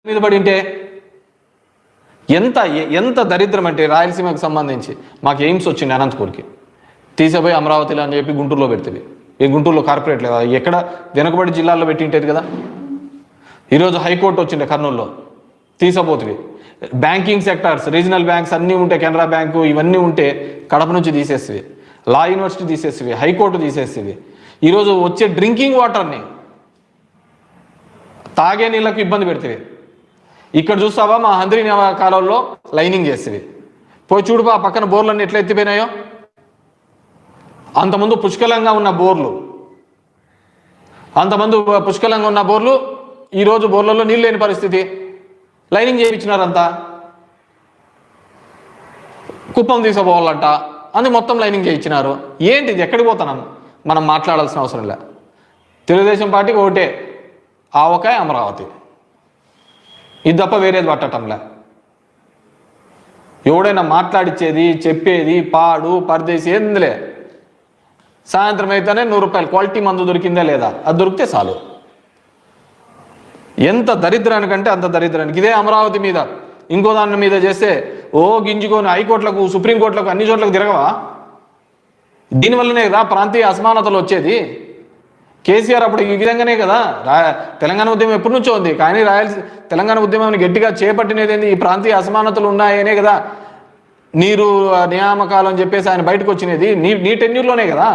మీద పడి ఉంటే ఎంత ఎంత దరిద్రం అంటే రాయలసీమకు సంబంధించి మాకు ఎయిమ్స్ వచ్చింది అనంతపూర్కి, తీసిపోయి అమరావతిలో అని చెప్పి గుంటూరులో పెడుతుంది. ఈ గుంటూరులో కార్పొరేట్ లేదా ఎక్కడ వెనుకబడి జిల్లాల్లో పెట్టింటేది కదా. ఈరోజు హైకోర్టు వచ్చిండే కర్నూలులో, తీసపోతుంది. బ్యాంకింగ్ సెక్టార్స్, రీజనల్ బ్యాంక్స్ అన్నీ ఉంటే, కెనరా బ్యాంకు ఇవన్నీ ఉంటే కడప నుంచి తీసేస్తుంది, లా యూనివర్సిటీ తీసేస్తుంది, హైకోర్టు తీసేస్తుంది. ఈరోజు వచ్చే డ్రింకింగ్ వాటర్ని తాగే నీళ్ళకు ఇబ్బంది పెడుతుంది. ఇక్కడ చూస్తావా మా హంద్రీ కాలంలో లైనింగ్ చేస్తుంది. పోయి చూడుబా పక్కన బోర్లన్నీ ఎట్లా ఎత్తిపోయినాయో. అంతమంది పుష్కలంగా ఉన్న బోర్లు, ఈరోజు బోర్లలో నీళ్ళు లేని పరిస్థితి. లైనింగ్ చేయించినారంతా, కుప్పం తీసుకోవాలంట అని మొత్తం లైనింగ్ చేయించినారు. ఏంటిది? ఎక్కడికి పోతున్నాం? మనం మాట్లాడాల్సిన అవసరం లే. తెలుగుదేశం పార్టీకి ఒకటే, ఆవకాయ అమరావతి, ఇది తప్ప వేరేది పట్టటంలే. ఎవడైనా మాట్లాడిచ్చేది, చెప్పేది, పాడు పరదేశీ ఏందిలే. సాయంత్రం అయితేనే 100 రూపాయలు క్వాలిటీ మందు దొరికిందా లేదా, అది దొరికితే చాలు. ఎంత దరిద్రానికంటే అంత దరిద్రానికి. ఇదే అమరావతి మీద ఇంకో దాని మీద చేస్తే గింజుకొని హైకోర్టులకు, సుప్రీంకోర్టులకు, అన్ని చోట్లకు తిరగవా? దీనివల్లనే కదా ప్రాంతీయ అసమానతలు వచ్చేది. కేసీఆర్ అప్పుడు ఈ విధంగానే కదా. తెలంగాణ ఉద్యమం ఎప్పటి నుంచో ఉంది, కానీ తెలంగాణ ఉద్యమాన్ని గట్టిగా చేపట్టినది ఏంది? ఈ ప్రాంతీయ అసమానతలు ఉన్నాయనే కదా. నీరు నియామకాలు అని చెప్పేసి ఆయన బయటకు వచ్చినది నీ టెన్యూర్లోనే కదా.